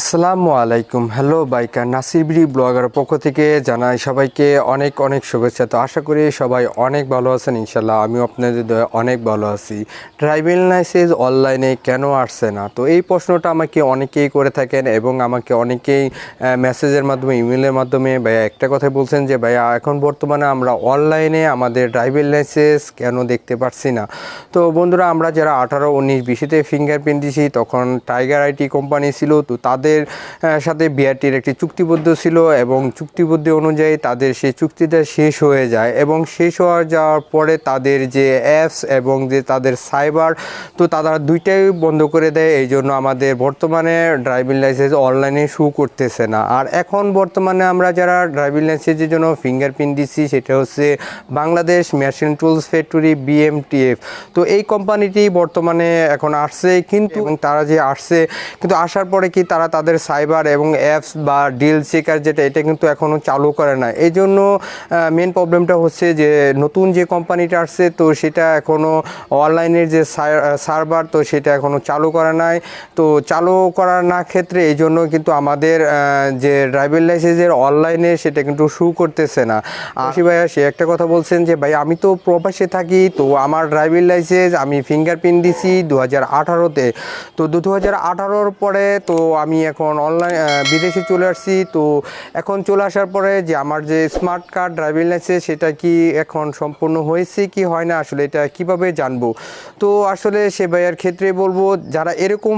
আসসালামু আলাইকুম। Hello biker Nasir BD blogger পক্ষ থেকে জানাই সবাইকে অনেক অনেক শুভেচ্ছা। তো আশা করি সবাই অনেক ভালো আছেন ইনশাল্লাহ। আমিও আপনাদের দয়ায় অনেক ভালো আছি। ড্রাইভিং লাইসেন্স অনলাইনে কেন আসছে না? তো এই প্রশ্নটা আমাকে অনেকেই করে থাকেন এবং আমাকে অনেকেই মেসেজের মাধ্যমে ইমেলের মাধ্যমে ভাইয়া একটা কথাই বলছেন যে ভাইয়া এখন বর্তমানে আমরা অনলাইনে আমাদের ড্রাইভিং লাইসেন্স কেন দেখতে পাচ্ছি না। তো বন্ধুরা, আমরা যারা 18, 19, 20-তে ফিঙ্গারপ্রিন্ট দিয়েছি তখন টাইগার আইটি কোম্পানি ছিল। তো তাদের সাথে বিআরটির একটি চুক্তিবদ্ধ ছিল এবং চুক্তিবদ্ধ অনুযায়ী তাদের সেই চুক্তিটা শেষ হয়ে যায় এবং শেষ হয়ে যাওয়ার পরে তাদের যে অ্যাপস এবং যে তাদের সাইবার, তো তারা দুইটাই বন্ধ করে দেয়। এই জন্য আমাদের বর্তমানে ড্রাইভিং লাইসেন্স অনলাইনে শো করতেছে না। আর এখন বর্তমানে আমরা যারা ড্রাইভিং লাইসেন্সের জন্য ফিঙ্গারপ্রিন্ট দিচ্ছি সেটা হচ্ছে Bangladesh machine tools factory BMTF। তো এই কোম্পানিটি বর্তমানে এখন আসছে, কিন্তু তারা যে আসছে কিন্তু আসার পরে কি তারা তাদের সাইবার এবং অ্যাপস বা ডিল চেকার যেটা এটা কিন্তু এখনও চালু করে না। এই জন্য মেন প্রবলেমটা হচ্ছে যে নতুন যে কোম্পানিটা আসছে তো সেটা এখনও অনলাইনের যে সার্ভার তো সেটা এখনও চালু করা নাই। তো চালু করার না ক্ষেত্রে এই জন্য কিন্তু আমাদের যে ড্রাইভিং লাইসেন্সের অনলাইনে সেটা কিন্তু শো করতেছে না। আশি ভাইয়া সে একটা কথা বলছেন যে ভাই আমি তো প্রবাসে থাকি, তো আমার ড্রাইভিং লাইসেন্স আমি ফিঙ্গারপ্রিন্ট দিছি 2018-তে। তো 2018-র পরে তো আমি এখন অনলাইন বিদেশে চলে আসছি। তো এখন চলে আসার পরে যে আমার যে স্মার্ট কার্ড ড্রাইভিং লাইসেন্স সেটা কি এখন সম্পূর্ণ হয়েছে কি হয় না, আসলে এটা কিভাবে জানবো? তো আসলে সে ভাইয়ার ক্ষেত্রে বলবো যারা এরকম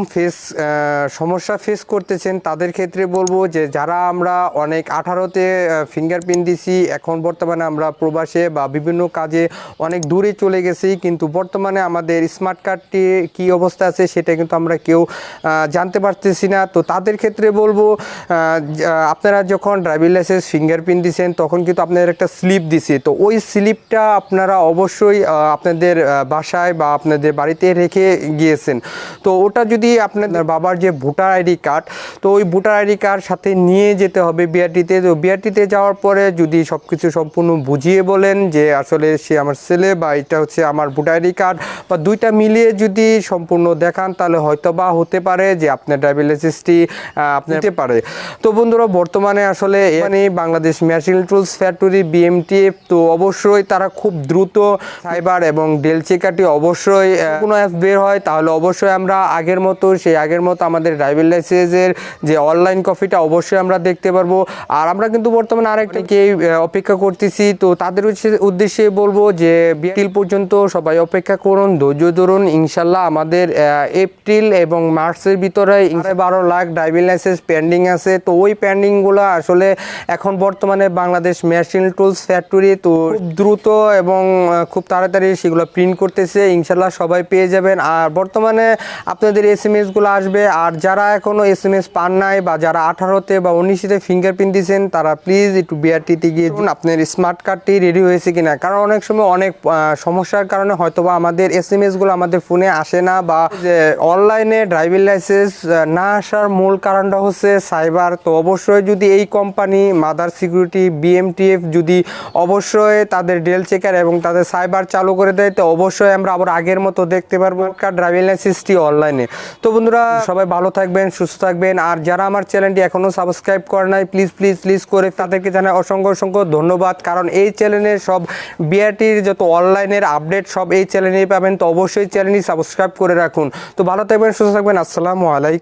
সমস্যা ফেস করতেছেন তাদের ক্ষেত্রে বলবো যে যারা আমরা অনেক 18-তে ফিঙ্গারপ্রিন্ট দিছি, এখন বর্তমানে আমরা প্রবাসে বা বিভিন্ন কাজে অনেক দূরে চলে গেছি, কিন্তু বর্তমানে আমাদের স্মার্ট কার্ডটি কী অবস্থা আছে সেটা কিন্তু আমরা কেউ জানতে পারতেছি না। তো তাদের ক্ষেত্রে বলবো আপনারা যখন ড্রাইভিং লাইসেন্স ফিঙ্গারপ্রিন্ট দিচ্ছেন তখন কিন্তু আপনাদের একটা স্লিপ দিছে। তো ওই স্লিপটা আপনারা অবশ্যই আপনাদের বাসায় বা আপনাদের বাড়িতে রেখে গিয়েছেন। তো ওটা যদি আপনাদের বাবার যে ভোটার আইডি কার্ড, তো ওই ভোটার আইডি কার্ড সাথে নিয়ে যেতে হবে বিআরটিতে। তো বিআরটিতে যাওয়ার পরে যদি সব কিছু সম্পূর্ণ বুঝিয়ে বলেন যে আসলে সে আমার ছেলে বা এটা হচ্ছে আমার ভোটার আইডি কার্ড বা দুইটা মিলিয়ে যদি সম্পূর্ণ দেখান তাহলে হয়তো বা হতে পারে যে আপনার ড্রাইভিং লাইসেন্সটি আপনি নিতে পারে। তো বন্ধুরা, বর্তমানে আসলে এখানে Bangladesh machine tools factory BMTF তো অবশ্যই তারা খুব দ্রুত সাইবার এবং ডেল চেকারটি অবশ্যই কোনো অ্যাপ বের হয় তাহলে অবশ্যই আমরা আগের মতো আমাদের ড্রাইভিং লাইসেন্সের যে অনলাইন কপিটা অবশ্যই আমরা দেখতে পারবো। আর আমরা কিন্তু বর্তমানে আরেকটাকে অপেক্ষা করতেছি। তো তাদের উদ্দেশ্যে বলবো যে এপ্রিল পর্যন্ত সবাই অপেক্ষা করুন, ধৈর্য ধরুন। ইনশাল্লাহ আমাদের এপ্রিল এবং মার্চের ভিতরে 12 লাখ ড্রাইভিং লাইসেন্স পেন্ডিং আছে। তো ওই পেন্ডিংগুলো আসলে এখন বর্তমানে বাংলাদেশ মেশিন টুলস ফ্যাক্টরি তো খুব দ্রুত এবং খুব তাড়াতাড়ি সেগুলো প্রিন্ট করতেছে। ইনশাল্লাহ সবাই পেয়ে যাবেন। আর বর্তমানে আপনাদের এসএমএসগুলো আসবে। আর যারা এখনও এসএমএস পান নাই বা যারা 18-তে বা 19-তে ফিঙ্গারপ্রিন্ট দিয়েছেন তারা প্লিজ একটু বিআরটিতে গিয়ে আপনার স্মার্ট কার্ডটি রেডি হয়েছে কিনা, কারণ অনেক সময় অনেক সমস্যার কারণে হয়তোবা আমাদের এসএমএসগুলো আমাদের ফোনে আসে না বা অনলাইনে ড্রাইভিং লাইসেন্স না আসার মূল কারণটা হচ্ছে সাইবার। তো অবশ্যই যদি এই কোম্পানি মাদার সিকিউরিটি BMTF যদি অবশ্যই তাদের ডেল চেকার এবং তাদের সাইবার চালু করে দেয় তো অবশ্যই আমরা আবার আগের মতো দেখতে পারবো ড্রাইভিং লাইসেন্সটি অনলাইনে। তো বন্ধুরা, সবাই ভালো থাকবেন, সুস্থ থাকবেন। আর যারা আমার চ্যানেলটি এখনও সাবস্ক্রাইব করে নাই প্লিজ করে তাদেরকে জানাই অসংখ্য ধন্যবাদ, কারণ এই চ্যানেলের সব বিআরটির যত অনলাইনের আপডেট সব এই চ্যানেলেই পাবেন। তো অবশ্যই চ্যানেলটি সাবস্ক্রাইব করে রাখুন। তো ভালো থাকবেন, সুস্থ থাকবেন। আসসালামু আলাইকুম।